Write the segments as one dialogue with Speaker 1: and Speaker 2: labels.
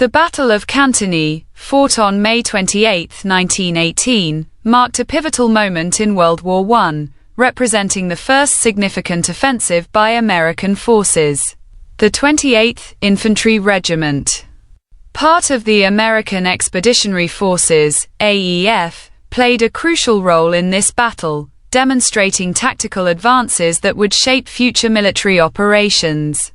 Speaker 1: The Battle of Cantigny, fought on May 28, 1918, marked a pivotal moment in World War I, representing the first significant offensive by American forces. The 28th Infantry Regiment, part of the American Expeditionary Forces, AEF, played a crucial role in this battle, demonstrating tactical advances that would shape future military operations.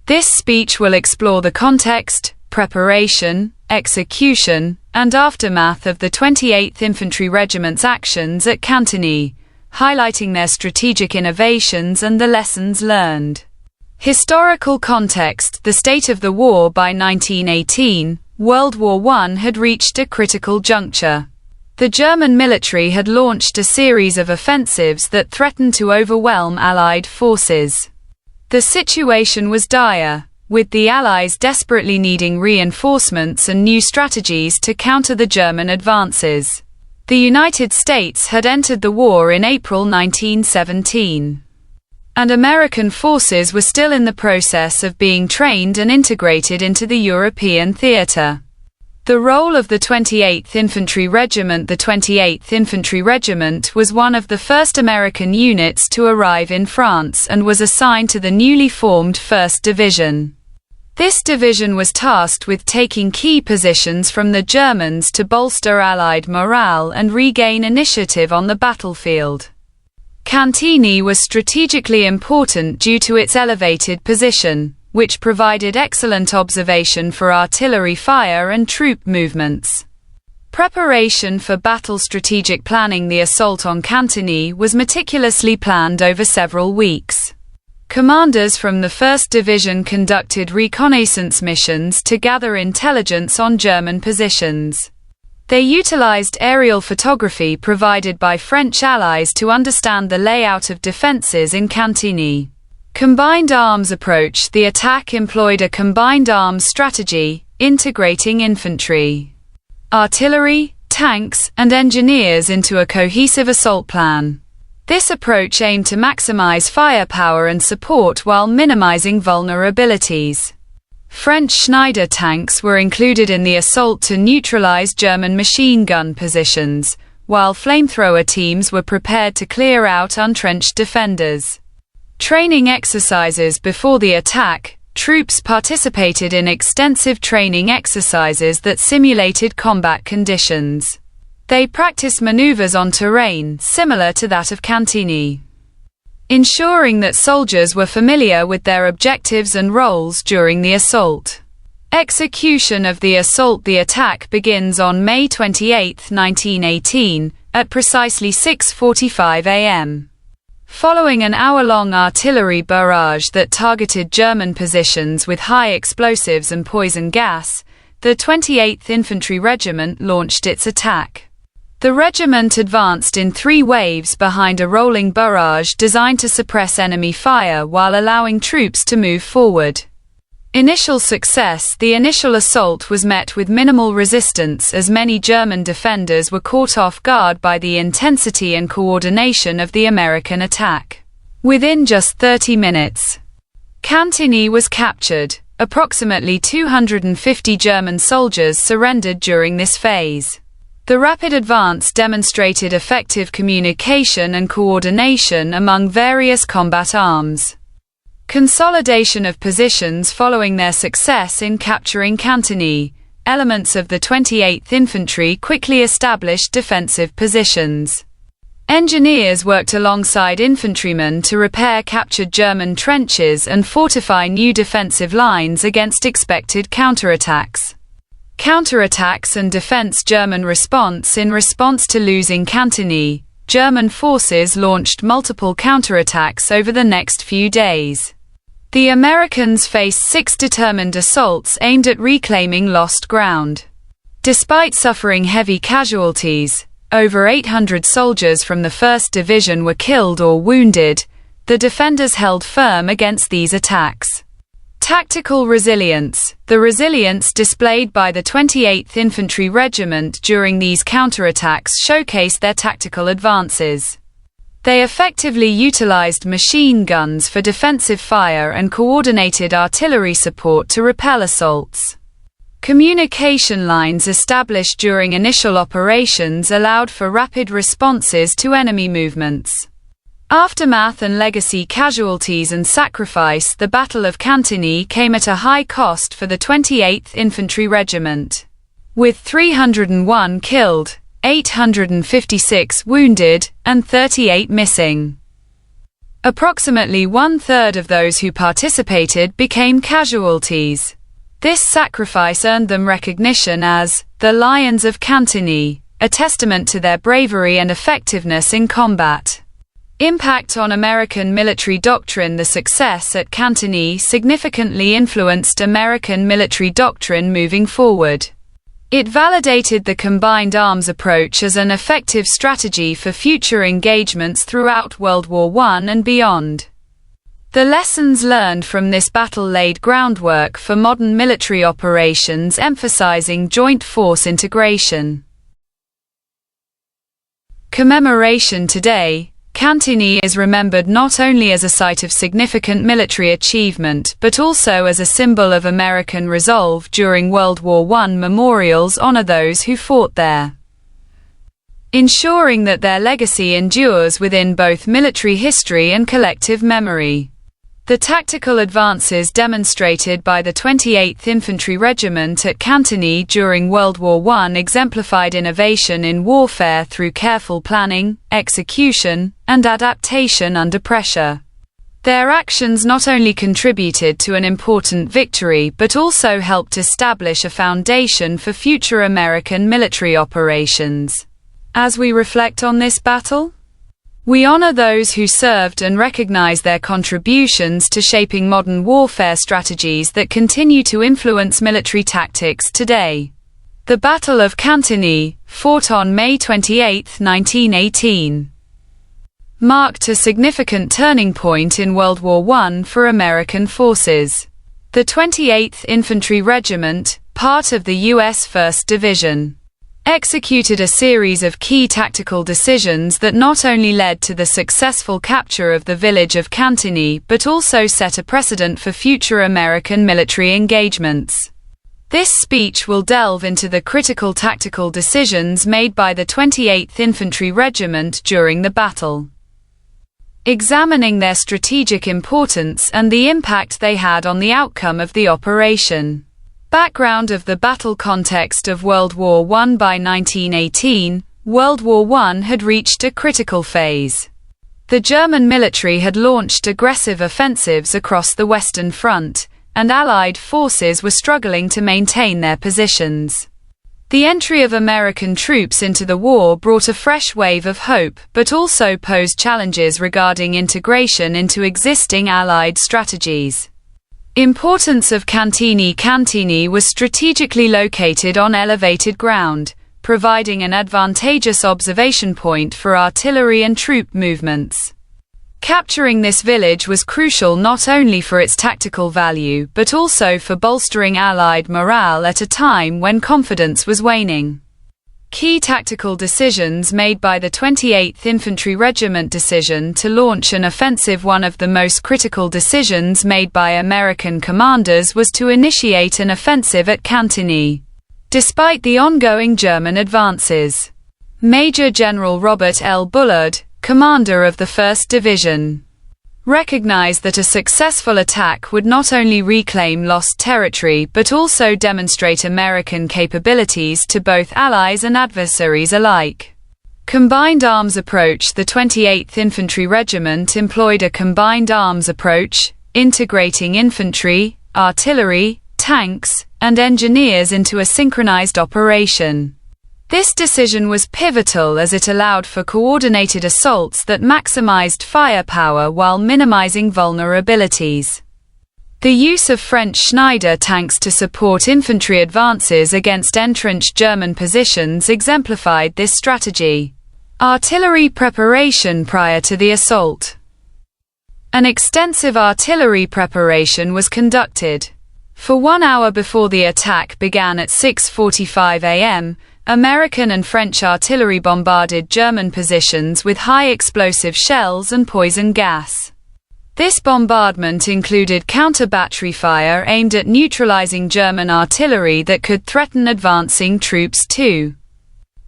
Speaker 1: This speech will explore the context, preparation, execution, and aftermath of the 28th Infantry Regiment's actions at Cantigny, highlighting their strategic innovations and the lessons learned. Historical context: the state of the war. By 1918, World War I had reached a critical juncture. The German military had launched a series of offensives that threatened to overwhelm Allied forces. The situation was dire, with the Allies desperately needing reinforcements and new strategies to counter the German advances. The United States had entered the war in April 1917. And American forces were still in the process of being trained and integrated into the European theater. The role of the 28th Infantry Regiment. The 28th Infantry Regiment was one of the first American units to arrive in France and was assigned to the newly formed 1st Division. This division was tasked with taking key positions from the Germans to bolster Allied morale and regain initiative on the battlefield. Cantigny was strategically important due to its elevated position, which provided excellent observation for artillery fire and troop movements. Preparation for battle. Strategic planning. The assault on Cantigny was meticulously planned over several weeks. Commanders from the 1st Division conducted reconnaissance missions to gather intelligence on German positions. They utilized aerial photography provided by French allies to understand the layout of defenses in Cantigny. Combined arms approach. The attack employed a combined arms strategy, integrating infantry, artillery, tanks, and engineers into a cohesive assault plan. This approach aimed to maximize firepower and support while minimizing vulnerabilities. French Schneider tanks were included in the assault to neutralize German machine gun positions, while flamethrower teams were prepared to clear out entrenched defenders. Training exercises. Before the attack, troops participated in extensive training exercises that simulated combat conditions. They practiced maneuvers on terrain similar to that of Cantigny, ensuring that soldiers were familiar with their objectives and roles during the assault. Execution of the assault. The attack begins on May 28, 1918, at precisely 6:45 a.m. Following an hour-long artillery barrage that targeted German positions with high explosives and poison gas, the 28th Infantry Regiment launched its attack. The regiment advanced in 3 waves behind a rolling barrage designed to suppress enemy fire while allowing troops to move forward. Initial success. The initial assault was met with minimal resistance as many German defenders were caught off guard by the intensity and coordination of the American attack. Within just 30 minutes, Cantigny was captured. Approximately 250 German soldiers surrendered during this phase. The rapid advance demonstrated effective communication and coordination among various combat arms. Consolidation of positions. Following their success in capturing Cantigny, elements of the 28th Infantry quickly established defensive positions. Engineers worked alongside infantrymen to repair captured German trenches and fortify new defensive lines against expected counterattacks. Counterattacks and defense. German response. In response to losing Cantigny, German forces launched multiple counterattacks over the next few days. The Americans faced 6 determined assaults aimed at reclaiming lost ground. Despite suffering heavy casualties, over 800 soldiers from the 1st Division were killed or wounded. The defenders held firm against these attacks. Tactical resilience. The resilience displayed by the 28th Infantry Regiment during these counterattacks showcased their tactical advances. They effectively utilized machine guns for defensive fire and coordinated artillery support to repel assaults. Communication lines established during initial operations allowed for rapid responses to enemy movements. Aftermath and legacy: casualties and sacrifice. The Battle of Cantigny came at a high cost for the 28th Infantry Regiment. With 301 killed, 856 wounded, and 38 missing. Approximately one-third of those who participated became casualties. This sacrifice earned them recognition as the Lions of Cantigny, a testament to their bravery and effectiveness in combat. Impact on American military doctrine. The success at Cantigny significantly influenced American military doctrine moving forward. It validated the combined arms approach as an effective strategy for future engagements throughout World War I and beyond. The lessons learned from this battle laid groundwork for modern military operations, emphasizing joint force integration. Commemoration. Today, Cantigny is remembered not only as a site of significant military achievement but also as a symbol of American resolve during World War I. Memorials honor those who fought there, ensuring that their legacy endures within both military history and collective memory. The tactical advances demonstrated by the 28th Infantry Regiment at Cantigny during World War I exemplified innovation in warfare through careful planning, execution, and adaptation under pressure. Their actions not only contributed to an important victory but also helped establish a foundation for future American military operations. As we reflect on this battle, we honor those who served and recognize their contributions to shaping modern warfare strategies that continue to influence military tactics today. The Battle of Cantigny, fought on May 28, 1918, marked a significant turning point in World War I for American forces. The 28th Infantry Regiment, part of the U.S. 1st Division, executed a series of key tactical decisions that not only led to the successful capture of the village of Cantigny but also set a precedent for future American military engagements. This speech will delve into the critical tactical decisions made by the 28th Infantry Regiment during the battle, examining their strategic importance and the impact they had on the outcome of the operation. Background of the battle. Context of World War I. By 1918, World War I had reached a critical phase. The German military had launched aggressive offensives across the Western Front, and Allied forces were struggling to maintain their positions. The entry of American troops into the war brought a fresh wave of hope, but also posed challenges regarding integration into existing Allied strategies. Importance of Cantigny. Cantigny was strategically located on elevated ground, providing an advantageous observation point for artillery and troop movements. Capturing this village was crucial not only for its tactical value but also for bolstering Allied morale at a time when confidence was waning. Key tactical decisions made by the 28th Infantry Regiment. Decision to launch an offensive. One of the most critical decisions made by American commanders was to initiate an offensive at Cantigny, despite the ongoing German advances. Major General Robert L. Bullard, commander of the 1st Division, recognized that a successful attack would not only reclaim lost territory but also demonstrate American capabilities to both allies and adversaries alike. Combined arms approach. The 28th Infantry Regiment employed a combined arms approach, integrating infantry, artillery, tanks, and engineers into a synchronized operation. This decision was pivotal as it allowed for coordinated assaults that maximized firepower while minimizing vulnerabilities. The use of French Schneider tanks to support infantry advances against entrenched German positions exemplified this strategy. Artillery preparation prior to the assault. An extensive artillery preparation was conducted. For 1 hour before the attack began at 6:45 a.m., American and French artillery bombarded German positions with high explosive shells and poison gas. This bombardment included counter-battery fire aimed at neutralizing German artillery that could threaten advancing troops too.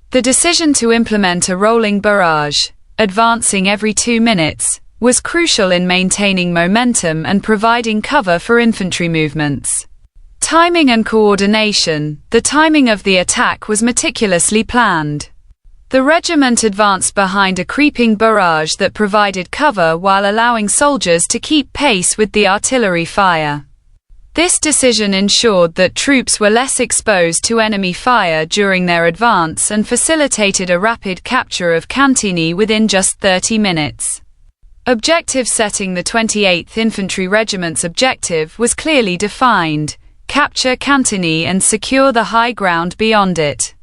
Speaker 1: The decision to implement a rolling barrage, advancing every 2 minutes, was crucial in maintaining momentum and providing cover for infantry movements. Timing and coordination. The timing of the attack was meticulously planned. The regiment advanced behind a creeping barrage that provided cover while allowing soldiers to keep pace with the artillery fire. This decision ensured that troops were less exposed to enemy fire during their advance and facilitated a rapid capture of Cantigny within just 30 minutes. Objective setting. The 28th Infantry Regiment's objective was clearly defined: capture Cantigny and secure the high ground beyond it.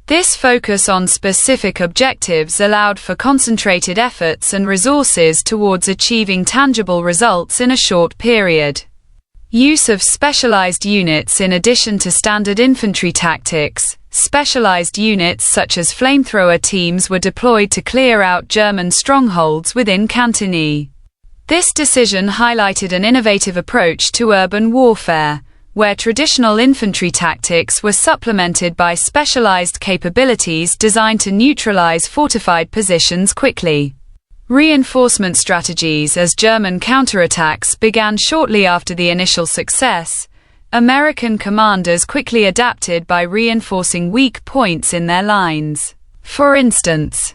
Speaker 1: This focus on specific objectives allowed for concentrated efforts and resources towards achieving tangible results in a short period. Use of specialized units. In addition to standard infantry tactics, specialized units such as flamethrower teams were deployed to clear out German strongholds within Cantigny. This decision highlighted an innovative approach to urban warfare, where traditional infantry tactics were supplemented by specialized capabilities designed to neutralize fortified positions quickly. Reinforcement strategies. As German counterattacks began shortly after the initial success, American commanders quickly adapted by reinforcing weak points in their lines. For instance,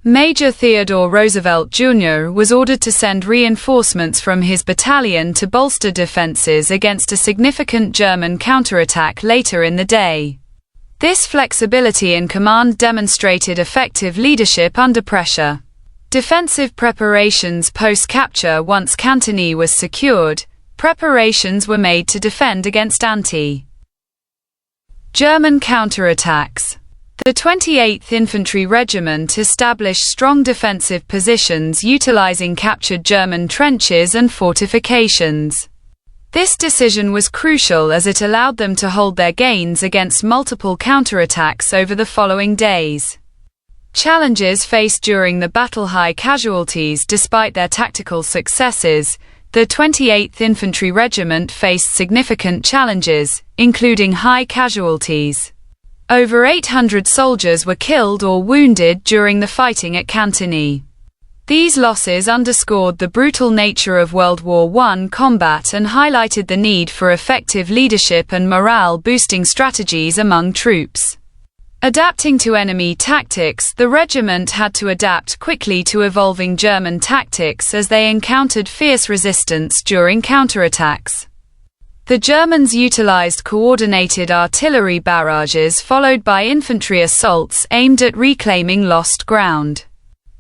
Speaker 1: Major Theodore Roosevelt Jr. was ordered to send reinforcements from his battalion to bolster defenses against a significant German counterattack later in the day. This flexibility in command demonstrated effective leadership under pressure. Defensive preparations post-capture. Once Cantigny was secured, preparations were made to defend against anti-German counterattacks. The 28th Infantry Regiment established strong defensive positions utilizing captured German trenches and fortifications. This decision was crucial as it allowed them to hold their gains against multiple counterattacks over the following days. Challenges faced during the battle. High casualties. Despite their tactical successes, the 28th Infantry Regiment faced significant challenges, including high casualties. Over 800 soldiers were killed or wounded during the fighting at Cantigny. These losses underscored the brutal nature of World War I combat and highlighted the need for effective leadership and morale-boosting strategies among troops. Adapting to enemy tactics. The regiment had to adapt quickly to evolving German tactics as they encountered fierce resistance during counterattacks. The Germans utilized coordinated artillery barrages followed by infantry assaults aimed at reclaiming lost ground.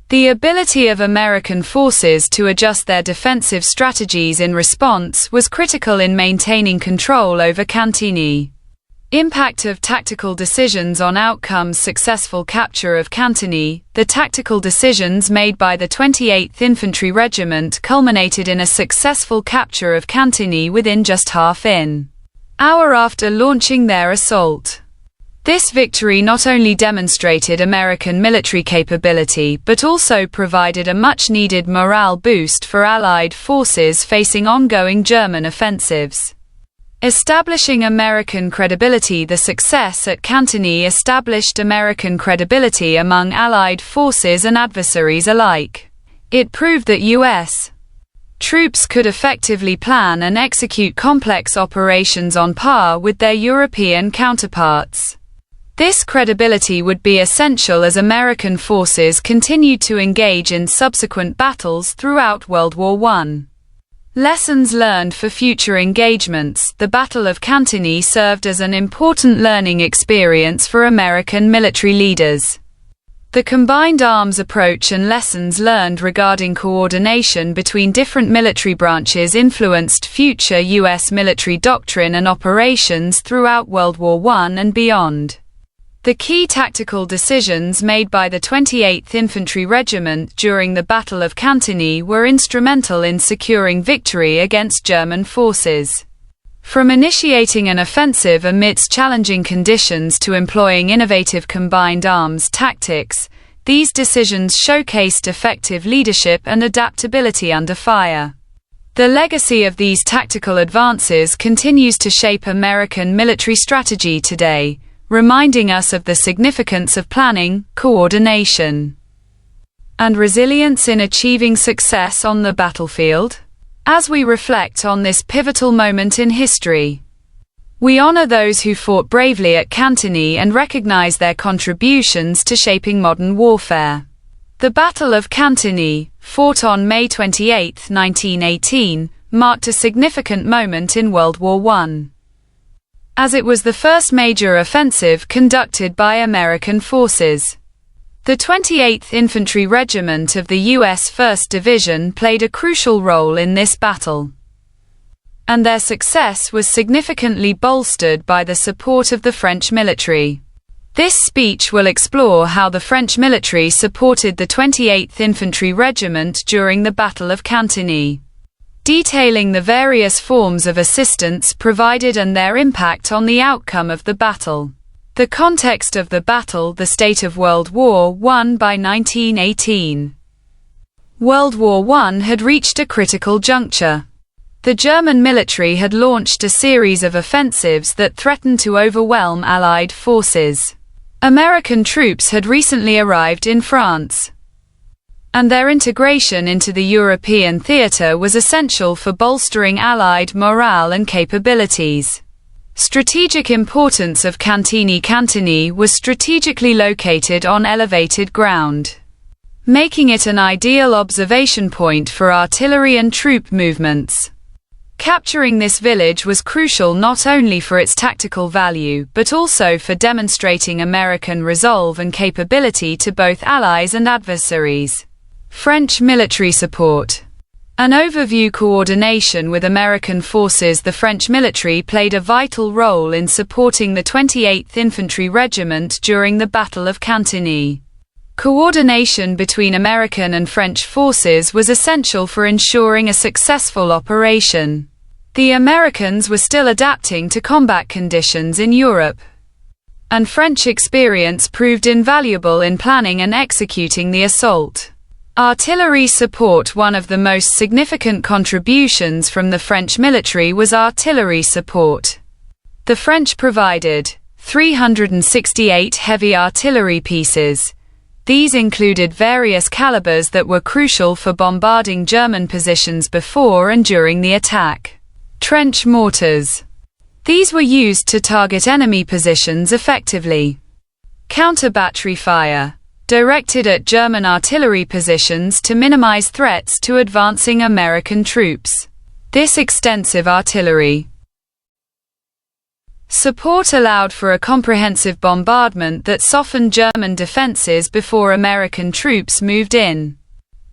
Speaker 1: The ability of American forces to adjust their defensive strategies in response was critical in maintaining control over Cantigny. Impact of tactical decisions on outcomes. Successful capture of Cantigny. The tactical decisions made by the 28th Infantry Regiment culminated in a successful capture of Cantigny within just half an hour after launching their assault. This victory not only demonstrated American military capability but also provided a much-needed morale boost for Allied forces facing ongoing German offensives. Establishing American credibility. The success at Cantigny established American credibility among Allied forces and adversaries alike. It proved that U.S. troops could effectively plan and execute complex operations on par with their European counterparts. This credibility would be essential as American forces continued to engage in subsequent battles throughout World War I. Lessons learned for future engagements. The Battle of Cantigny served as an important learning experience for American military leaders. The combined arms approach and lessons learned regarding coordination between different military branches influenced future U.S. military doctrine and operations throughout World War I and beyond. The key tactical decisions made by the 28th Infantry Regiment during the Battle of Cantigny were instrumental in securing victory against German forces. From initiating an offensive amidst challenging conditions to employing innovative combined arms tactics, these decisions showcased effective leadership and adaptability under fire. The legacy of these tactical advances continues to shape American military strategy today, reminding us of the significance of planning, coordination, and resilience in achieving success on the battlefield. As we reflect on this pivotal moment in history, we honor those who fought bravely at Cantigny and recognize their contributions to shaping modern warfare. The Battle of Cantigny, fought on May 28, 1918, marked a significant moment in World War I, as it was the first major offensive conducted by American forces. The 28th Infantry Regiment of the U.S. 1st Division played a crucial role in this battle, and their success was significantly bolstered by the support of the French military. This speech will explore how the French military supported the 28th Infantry Regiment during the Battle of Cantigny, detailing the various forms of assistance provided and their impact on the outcome of the battle. The context of the battle: the state of World War I by 1918. World War I had reached a critical juncture. The German military had launched a series of offensives that threatened to overwhelm Allied forces. American troops had recently arrived in France, and their integration into the European theater was essential for bolstering Allied morale and capabilities. Strategic importance of Cantigny was strategically located on elevated ground, making it an ideal observation point for artillery and troop movements. Capturing this village was crucial not only for its tactical value but also for demonstrating American resolve and capability to both allies and adversaries. French military support. An overview: coordination with American forces. The French military played a vital role in supporting the 28th Infantry Regiment during the Battle of Cantigny. Coordination between American and French forces was essential for ensuring a successful operation. The Americans were still adapting to combat conditions in Europe, and French experience proved invaluable in planning and executing the assault. Artillery support. One of the most significant contributions from the French military was artillery support. The French provided 368 heavy artillery pieces. These included various calibers that were crucial for bombarding German positions before and during the attack. Trench mortars. These were used to target enemy positions effectively. Counter-battery fire, directed at German artillery positions to minimize threats to advancing American troops. This extensive artillery support allowed for a comprehensive bombardment that softened German defenses before American troops moved in.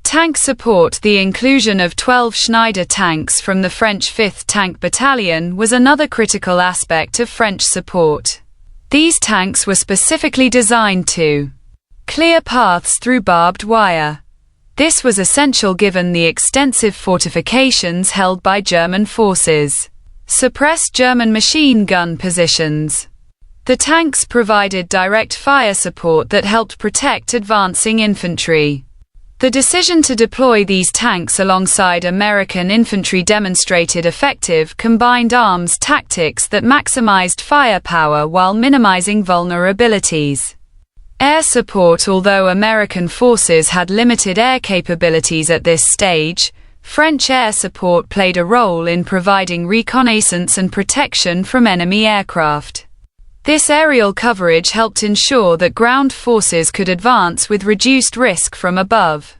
Speaker 1: Tank support. The inclusion of 12 Schneider tanks from the French 5th Tank Battalion was another critical aspect of French support. These tanks were specifically designed to clear paths through barbed wire. This was essential given the extensive fortifications held by German forces, suppressed German machine gun positions. The tanks provided direct fire support that helped protect advancing infantry. The decision to deploy these tanks alongside American infantry demonstrated effective combined arms tactics that maximized firepower while minimizing vulnerabilities. Air support. Although American forces had limited air capabilities at this stage, French air support played a role in providing reconnaissance and protection from enemy aircraft. This aerial coverage helped ensure that ground forces could advance with reduced risk from above.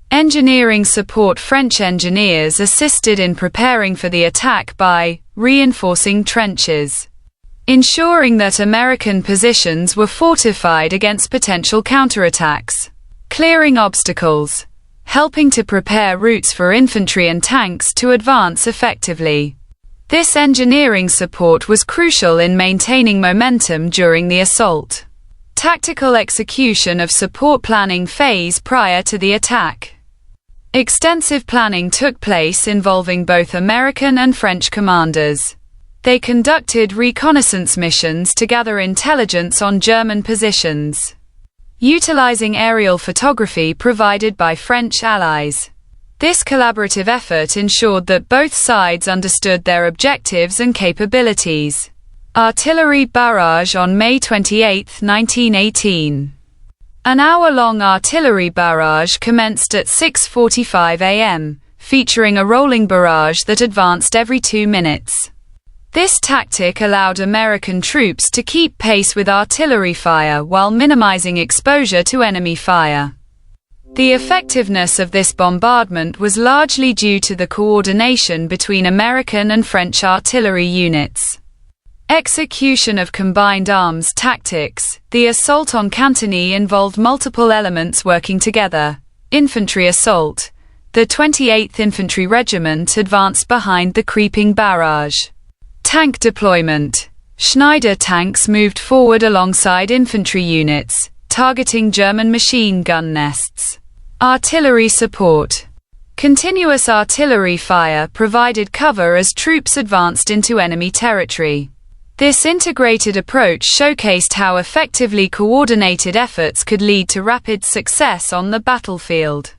Speaker 1: Engineering support. French engineers assisted in preparing for the attack by reinforcing trenches, ensuring that American positions were fortified against potential counterattacks, clearing obstacles, helping to prepare routes for infantry and tanks to advance effectively. This engineering support was crucial in maintaining momentum during the assault. Tactical execution of support. Planning phase. Prior to the attack, extensive planning took place involving both American and French commanders. They conducted reconnaissance missions to gather intelligence on German positions, utilizing aerial photography provided by French allies. This collaborative effort ensured that both sides understood their objectives and capabilities. Artillery barrage on May 28, 1918. An hour-long artillery barrage commenced at 6:45 a.m., featuring a rolling barrage that advanced every 2 minutes. This tactic allowed American troops to keep pace with artillery fire while minimizing exposure to enemy fire. The effectiveness of this bombardment was largely due to the coordination between American and French artillery units. Execution of combined arms tactics. The assault on Cantigny involved multiple elements working together. Infantry assault. The 28th Infantry Regiment advanced behind the creeping barrage. Tank deployment. Schneider tanks moved forward alongside infantry units, targeting German machine gun nests. Artillery support. Continuous artillery fire provided cover as troops advanced into enemy territory. This integrated approach showcased how effectively coordinated efforts could lead to rapid success on the battlefield.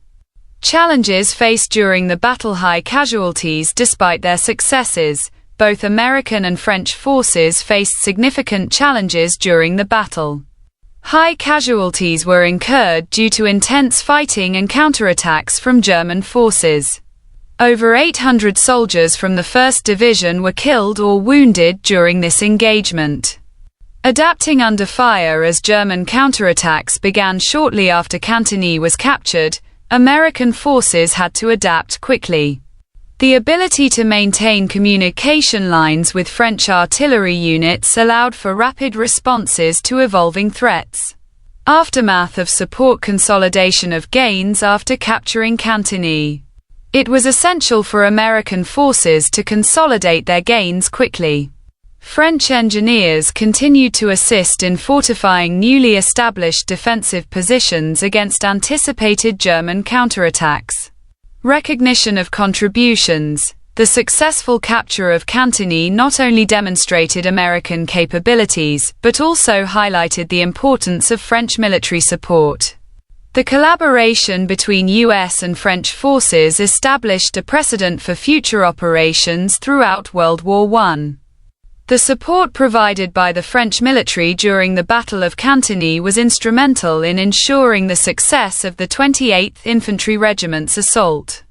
Speaker 1: Challenges faced during the battle. High casualties. Despite their successes, both American and French forces faced significant challenges during the battle. High casualties were incurred due to intense fighting and counterattacks from German forces. Over 800 soldiers from the 1st Division were killed or wounded during this engagement. Adapting under fire. As German counterattacks began shortly after Cantigny was captured, American forces had to adapt quickly. The ability to maintain communication lines with French artillery units allowed for rapid responses to evolving threats. Aftermath of support. Consolidation of gains after capturing Cantigny. It was essential for American forces to consolidate their gains quickly. French engineers continued to assist in fortifying newly established defensive positions against anticipated German counterattacks. Recognition of contributions. The successful capture of Cantigny not only demonstrated American capabilities, but also highlighted the importance of French military support. The collaboration between US and French forces established a precedent for future operations throughout World War I. The support provided by the French military during the Battle of Cantigny was instrumental in ensuring the success of the 28th Infantry Regiment's assault.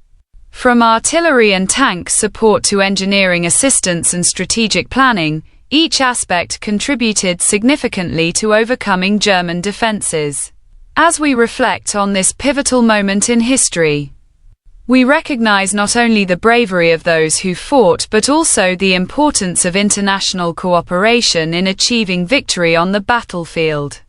Speaker 1: From artillery and tank support to engineering assistance and strategic planning, each aspect contributed significantly to overcoming German defenses. As we reflect on this pivotal moment in history, we recognize not only the bravery of those who fought but also the importance of international cooperation in achieving victory on the battlefield.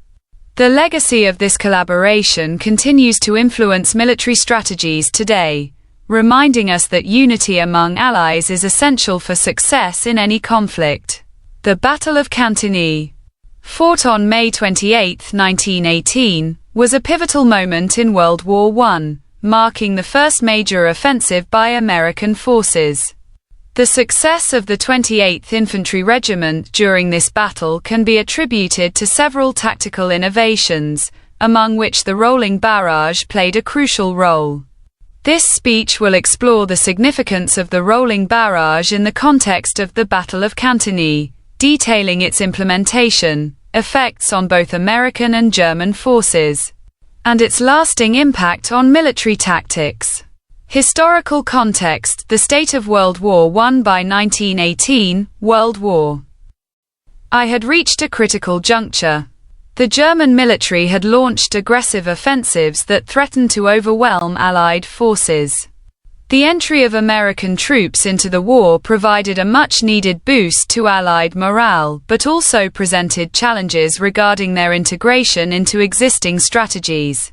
Speaker 1: The legacy of this collaboration continues to influence military strategies today, reminding us that unity among allies is essential for success in any conflict. The Battle of Cantigny, fought on May 28, 1918, was a pivotal moment in World War I, marking the first major offensive by American forces. The success of the 28th Infantry Regiment during this battle can be attributed to several tactical innovations, among which the rolling barrage played a crucial role. This speech will explore the significance of the rolling barrage in the context of the Battle of Cantigny, detailing its implementation, effects on both American and German forces, and its lasting impact on military tactics. Historical context. The state of World War I. By 1918, World War I had reached a critical juncture. The German military had launched aggressive offensives that threatened to overwhelm Allied forces. The entry of American troops into the war provided a much-needed boost to Allied morale, but also presented challenges regarding their integration into existing strategies.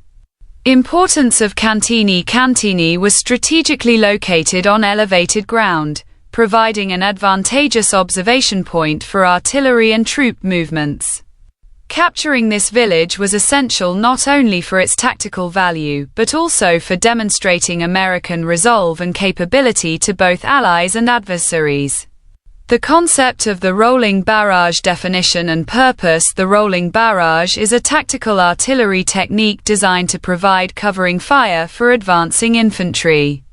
Speaker 1: Importance of Cantigny. Cantigny was strategically located on elevated ground, providing an advantageous observation point for artillery and troop movements. Capturing this village was essential not only for its tactical value, but also for demonstrating American resolve and capability to both allies and adversaries. The concept of the rolling barrage. Definition and purpose. The rolling barrage is a tactical artillery technique designed to provide covering fire for advancing infantry.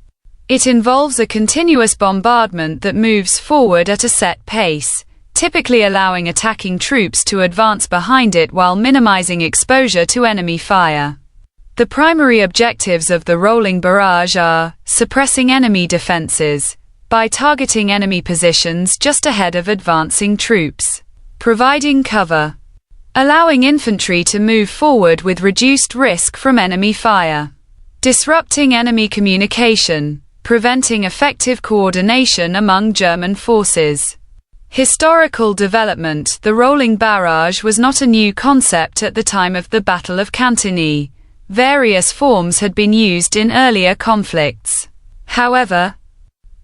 Speaker 1: It involves a continuous bombardment that moves forward at a set pace, typically allowing attacking troops to advance behind it while minimizing exposure to enemy fire. The primary objectives of the rolling barrage are suppressing enemy defenses by targeting enemy positions just ahead of advancing troops, providing cover, allowing infantry to move forward with reduced risk from enemy fire, disrupting enemy communication, preventing effective coordination among German forces. Historical development. The rolling barrage was not a new concept at the time of the Battle of Cantigny. Various forms had been used in earlier conflicts. However,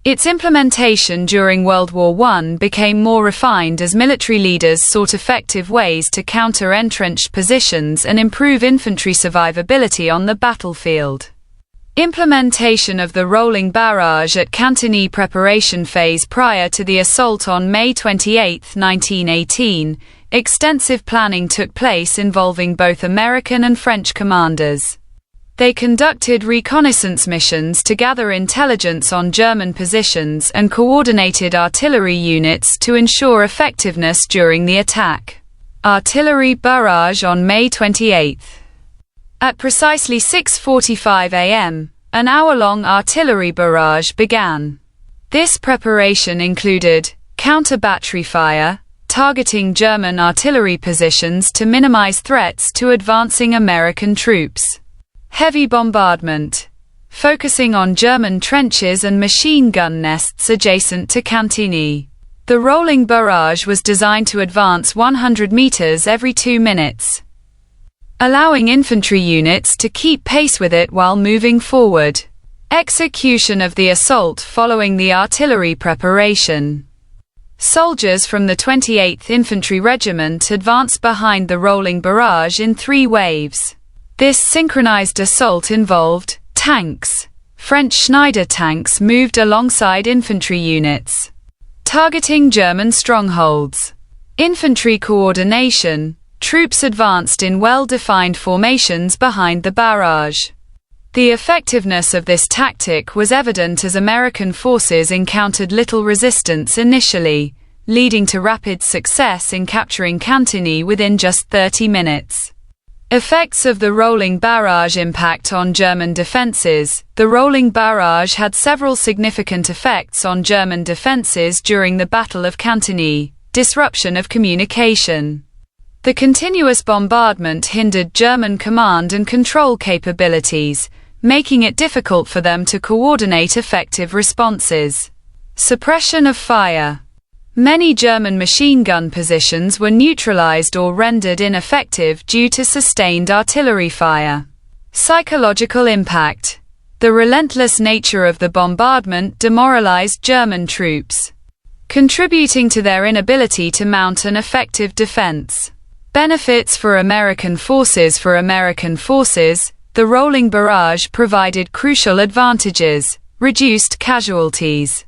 Speaker 1: its implementation during World War I became more refined as military leaders sought effective ways to counter entrenched positions and improve infantry survivability on the battlefield. Implementation of the rolling barrage at Cantigny. Preparation phase. Prior to the assault on May 28, 1918, extensive planning took place involving both American and French commanders. They conducted reconnaissance missions to gather intelligence on German positions and coordinated artillery units to ensure effectiveness during the attack. Artillery barrage on May 28. At precisely 6:45 a.m., an hour-long artillery barrage began. This preparation included counter-battery fire, targeting German artillery positions to minimize threats to advancing American troops. Heavy bombardment, focusing on German trenches and machine gun nests adjacent to Cantigny. The rolling barrage was designed to advance 100 meters every 2 minutes, allowing infantry units to keep pace with it while moving forward. Execution of the assault following the artillery preparation. Soldiers from the 28th Infantry Regiment advanced behind the rolling barrage in 3 waves. This synchronized assault involved tanks. French Schneider tanks moved alongside infantry units, targeting German strongholds. Infantry coordination. Troops advanced in well-defined formations behind the barrage. The effectiveness of this tactic was evident as American forces encountered little resistance initially, leading to rapid success in capturing Cantigny within just 30 minutes. Effects of the rolling barrage. Impact on German defenses. The rolling barrage had several significant effects on German defenses during the Battle of Cantigny. Disruption of communication. The continuous bombardment hindered German command and control capabilities, making it difficult for them to coordinate effective responses. Suppression of fire. Many German machine gun positions were neutralized or rendered ineffective due to sustained artillery fire. Psychological impact. The relentless nature of the bombardment demoralized German troops, contributing to their inability to mount an effective defense. Benefits for American forces. For American forces, the rolling barrage provided crucial advantages: reduced casualties.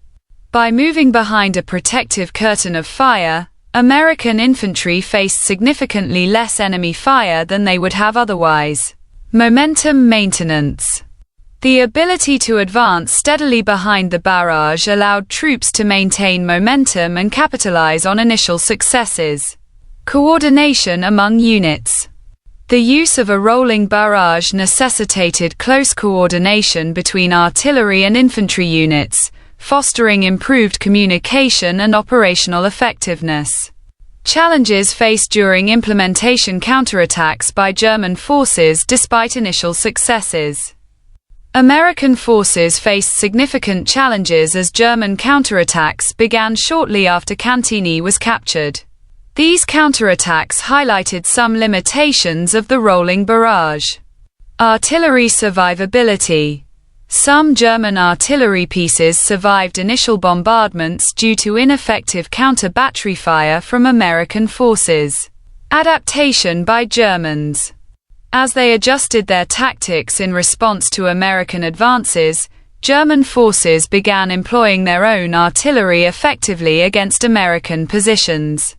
Speaker 1: By moving behind a protective curtain of fire, American infantry faced significantly less enemy fire than they would have otherwise. Momentum maintenance. The ability to advance steadily behind the barrage allowed troops to maintain momentum and capitalize on initial successes. Coordination among units. The use of a rolling barrage necessitated close coordination between artillery and infantry units, fostering improved communication and operational effectiveness. Challenges faced during implementation. Counterattacks by German forces. Despite initial successes, American forces faced significant challenges as German counterattacks began shortly after Cantigny was captured. These counterattacks highlighted some limitations of the rolling barrage. Artillery survivability. Some German artillery pieces survived initial bombardments due to ineffective counter-battery fire from American forces. Adaptation by Germans. As they adjusted their tactics in response to American advances, German forces began employing their own artillery effectively against American positions.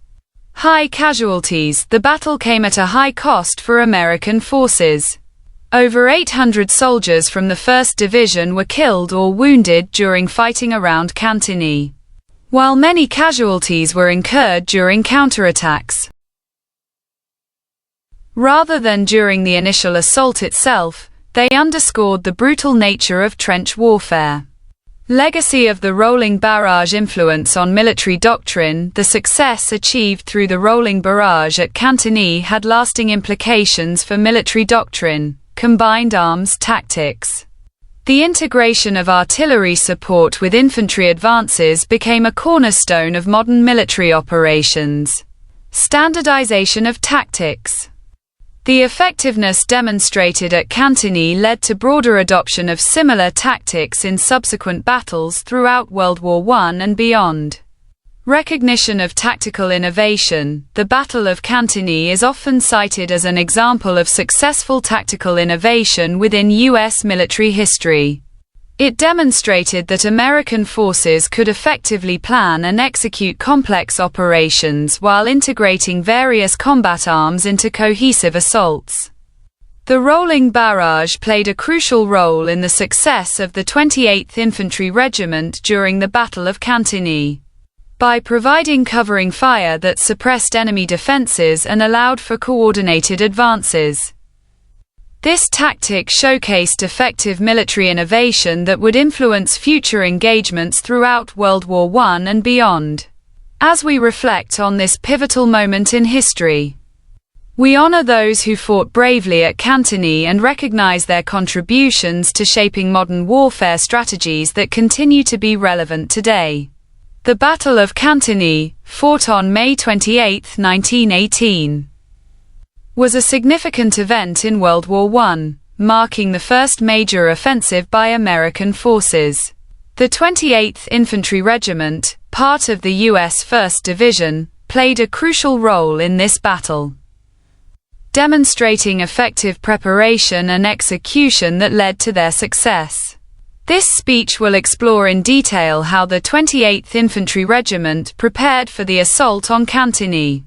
Speaker 1: High casualties. The battle came at a high cost for American forces. Over 800 soldiers from the 1st Division were killed or wounded during fighting around Cantigny, while many casualties were incurred during counterattacks, rather than during the initial assault itself. They underscored the brutal nature of trench warfare. Legacy of the rolling barrage influence on military doctrine. The success achieved through the rolling barrage at Cantigny had lasting implications for military doctrine, combined arms tactics. The integration of artillery support with infantry advances became a cornerstone of modern military operations. Standardization of tactics. The effectiveness demonstrated at Cantigny led to broader adoption of similar tactics in subsequent battles throughout World War I and beyond. Recognition of tactical innovation. The Battle of Cantigny is often cited as an example of successful tactical innovation within U.S. military history. It demonstrated that American forces could effectively plan and execute complex operations while integrating various combat arms into cohesive assaults. The rolling barrage played a crucial role in the success of the 28th Infantry Regiment during the Battle of Cantigny, by providing covering fire that suppressed enemy defenses and allowed for coordinated advances. This tactic showcased effective military innovation that would influence future engagements throughout World War I and beyond. As we reflect on this pivotal moment in history, we honor those who fought bravely at Cantigny and recognize their contributions to shaping modern warfare strategies that continue to be relevant today. The Battle of Cantigny, fought on May 28, 1918, was a significant event in World War I, marking the first major offensive by American forces. The 28th Infantry Regiment, part of the U.S. 1st Division, played a crucial role in this battle, demonstrating effective preparation and execution that led to their success. This speech will explore in detail how the 28th Infantry Regiment prepared for the assault on Cantigny,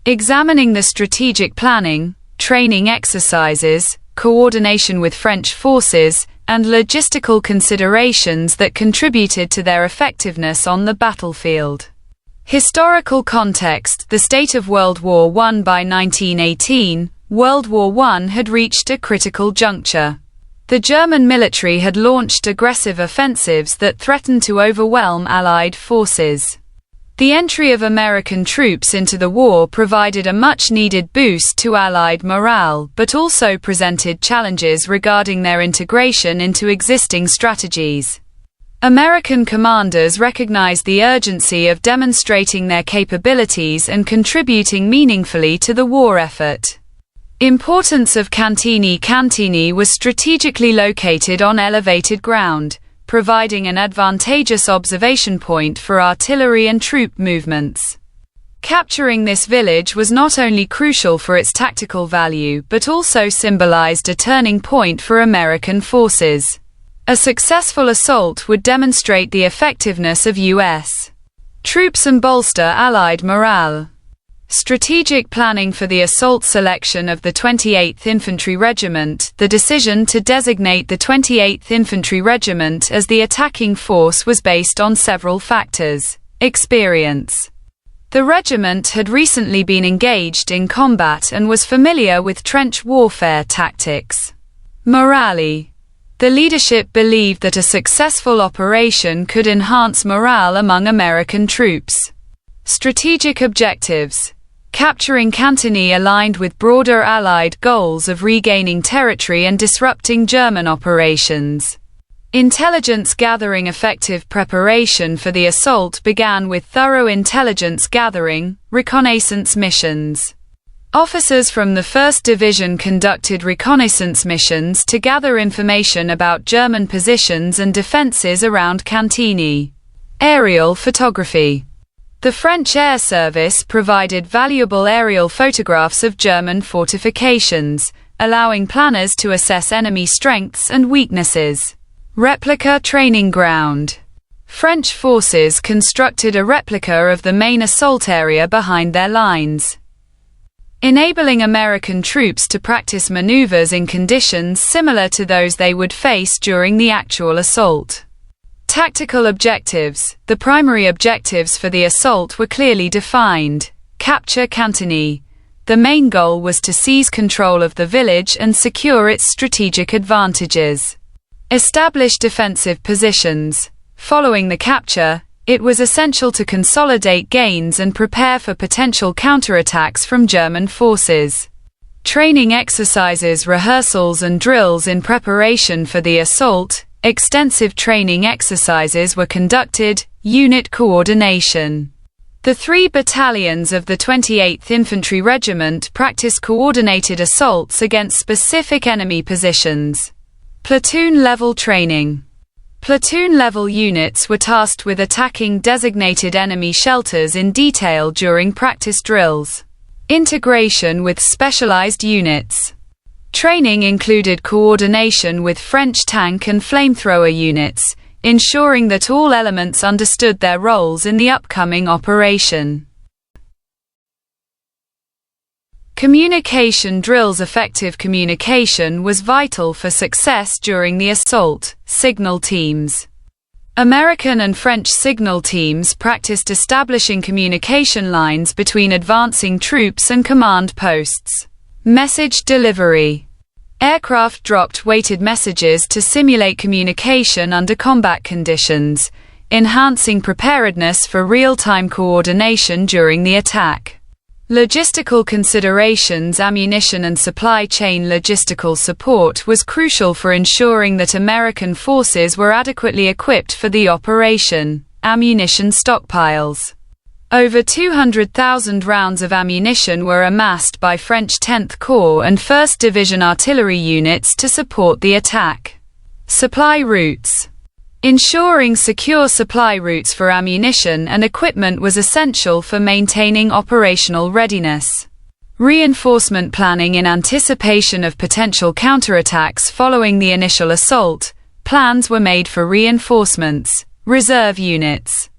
Speaker 1: examining the strategic planning, training exercises, coordination with French forces, and logistical considerations that contributed to their effectiveness on the battlefield. Historical context. The state of World War I. By 1918, World War I had reached a critical juncture. The German military had launched aggressive offensives that threatened to overwhelm Allied forces. The entry of American troops into the war provided a much-needed boost to Allied morale, but also presented challenges regarding their integration into existing strategies. American commanders recognized the urgency of demonstrating their capabilities and contributing meaningfully to the war effort. Importance of Cantigny. Cantigny was strategically located on elevated ground, providing an advantageous observation point for artillery and troop movements. Capturing this village was not only crucial for its tactical value but also symbolized a turning point for American forces. A successful assault would demonstrate the effectiveness of U.S. troops and bolster Allied morale. Strategic planning for the assault. Selection of the 28th Infantry Regiment. The decision to designate the 28th Infantry Regiment as the attacking force was based on several factors. Experience. The regiment had recently been engaged in combat and was familiar with trench warfare tactics. Morale. The leadership believed that a successful operation could enhance morale among American troops. Strategic objectives. Capturing Cantigny aligned with broader Allied goals of regaining territory and disrupting German operations. Intelligence gathering. Effective preparation for the assault began with thorough intelligence gathering, reconnaissance missions. Officers from the 1st Division conducted reconnaissance missions to gather information about German positions and defenses around Cantigny. Aerial photography. The French Air Service provided valuable aerial photographs of German fortifications, allowing planners to assess enemy strengths and weaknesses. Replica training ground. French forces constructed a replica of the main assault area behind their lines. enabling American troops to practice maneuvers in conditions similar to those they would face during the actual assault. Tactical objectives. The primary objectives for the assault were clearly defined. Capture Cantigny. The main goal was to seize control of the village and secure its strategic advantages. Establish defensive positions. Following the capture, it was essential to consolidate gains and prepare for potential counterattacks from German forces. Training exercises, rehearsals and drills in preparation for the assault. Extensive training exercises were conducted. Unit coordination. The 3 battalions of the 28th Infantry Regiment practiced coordinated assaults against specific enemy positions. Platoon-level training. Platoon-level units were tasked with attacking designated enemy shelters in detail during practice drills. Integration with specialized units. Training included coordination with French tank and flamethrower units, ensuring that all elements understood their roles in the upcoming operation. Communication drills. Effective communication was vital for success during the assault. Signal teams. American and French signal teams practiced establishing communication lines between advancing troops and command posts. Message delivery. Aircraft dropped weighted messages to simulate communication under combat conditions, enhancing preparedness for real-time coordination during the attack. Logistical considerations. Ammunition and supply chain logistical support was crucial for ensuring that American forces were adequately equipped for the operation. Ammunition stockpiles. Over 200,000 rounds of ammunition were amassed by French 10th Corps and 1st Division artillery units to support the attack. Supply routes. Ensuring secure supply routes for ammunition and equipment was essential for maintaining operational readiness. Reinforcement planning. In anticipation of potential counterattacks following the initial assault, plans were made for reinforcements. Reserve units.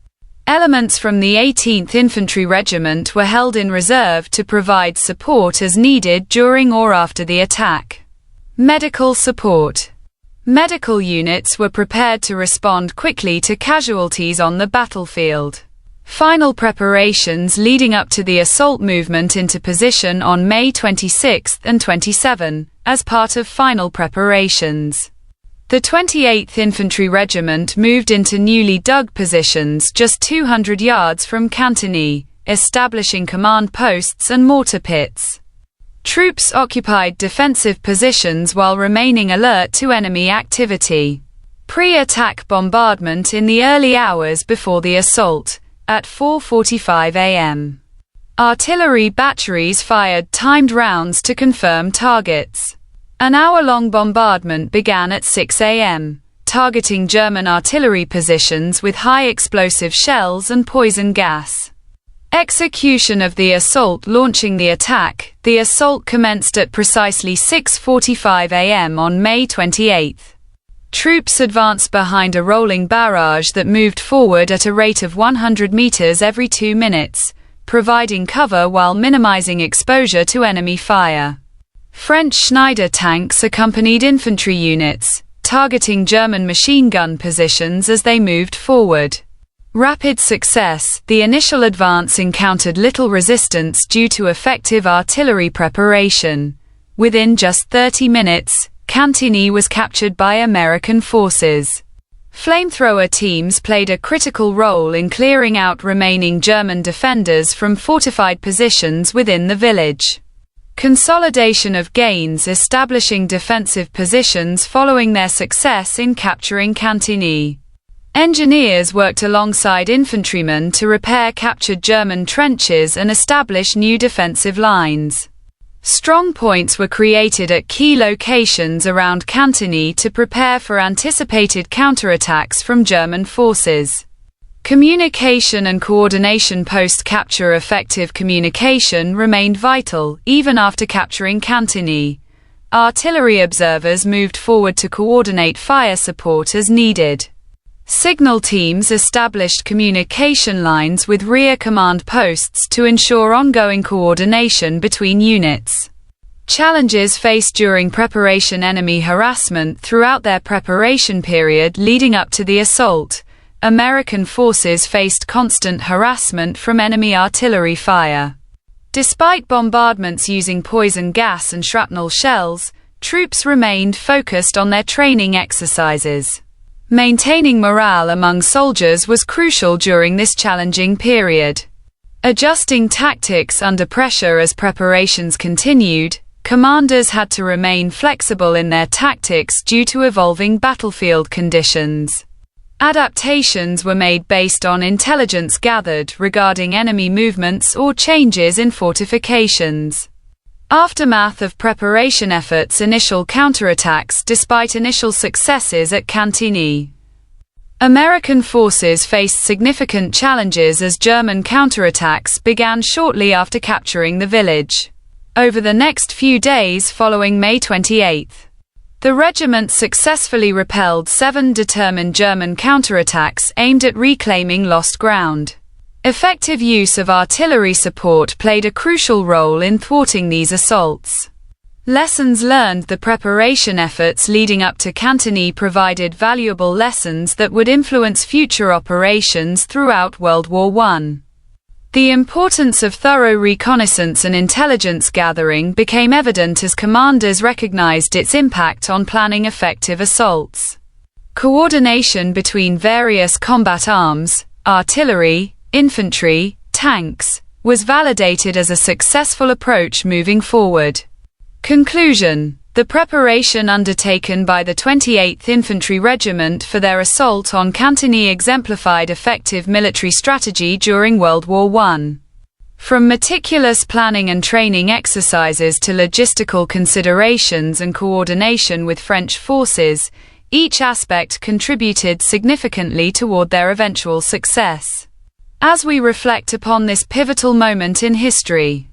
Speaker 1: Elements from the 18th Infantry Regiment were held in reserve to provide support as needed during or after the attack. Medical support. Medical units were prepared to respond quickly to casualties on the battlefield. Final preparations leading up to the assault. Movement into position on May 26 and 27, as part of final preparations. The 28th Infantry Regiment moved into newly dug positions just 200 yards from Cantigny, establishing command posts and mortar pits. Troops occupied defensive positions while remaining alert to enemy activity. Pre-attack bombardment. In the early hours before the assault, at 4:45 a.m., artillery batteries fired timed rounds to confirm targets. An hour-long bombardment began at 6 a.m., targeting German artillery positions with high explosive shells and poison gas. Execution of the assault. Launching the attack. The assault commenced at precisely 6:45 a.m. on May 28. Troops advanced behind a rolling barrage that moved forward at a rate of 100 meters every 2 minutes, providing cover while minimizing exposure to enemy fire. French Schneider tanks accompanied infantry units, targeting German machine gun positions as they moved forward. Rapid success. The initial advance encountered little resistance due to effective artillery preparation. Within just 30 minutes, Cantigny was captured by American forces. Flamethrower teams played a critical role in clearing out remaining German defenders from fortified positions within the village. Consolidation of gains. Establishing defensive positions following their success in capturing Cantigny. Engineers worked alongside infantrymen to repair captured German trenches and establish new defensive lines. Strong points were created at key locations around Cantigny to prepare for anticipated counterattacks from German forces. Communication and coordination. Post-capture. Effective communication remained vital even after capturing Cantigny. Artillery observers moved forward to coordinate fire support as needed. Signal teams established communication lines with rear command posts to ensure ongoing coordination between units. Challenges faced during preparation: enemy harassment throughout their preparation period leading up to the assault. American forces faced constant harassment from enemy artillery fire. Despite bombardments using poison gas and shrapnel shells, troops remained focused on their training exercises. Maintaining morale among soldiers was crucial during this challenging period. Adjusting tactics under pressure as preparations continued, commanders had to remain flexible in their tactics due to evolving battlefield conditions. Adaptations were made based on intelligence gathered regarding enemy movements or changes in fortifications. Aftermath of preparation efforts: initial counterattacks. Despite initial successes at Cantigny, American forces faced significant challenges as German counterattacks began shortly after capturing the village. Over the next few days following May 28, the regiment successfully repelled 7 determined German counterattacks aimed at reclaiming lost ground. Effective use of artillery support played a crucial role in thwarting these assaults. Lessons learned: the preparation efforts leading up to Cantigny provided valuable lessons that would influence future operations throughout World War I. The importance of thorough reconnaissance and intelligence gathering became evident as commanders recognized its impact on planning effective assaults. Coordination between various combat arms, artillery, infantry, tanks, was validated as a successful approach moving forward. Conclusion: the preparation undertaken by the 28th Infantry Regiment for their assault on Cantigny exemplified effective military strategy during World War I. From meticulous planning and training exercises to logistical considerations and coordination with French forces, each aspect contributed significantly toward their eventual success. As we reflect upon this pivotal moment in history,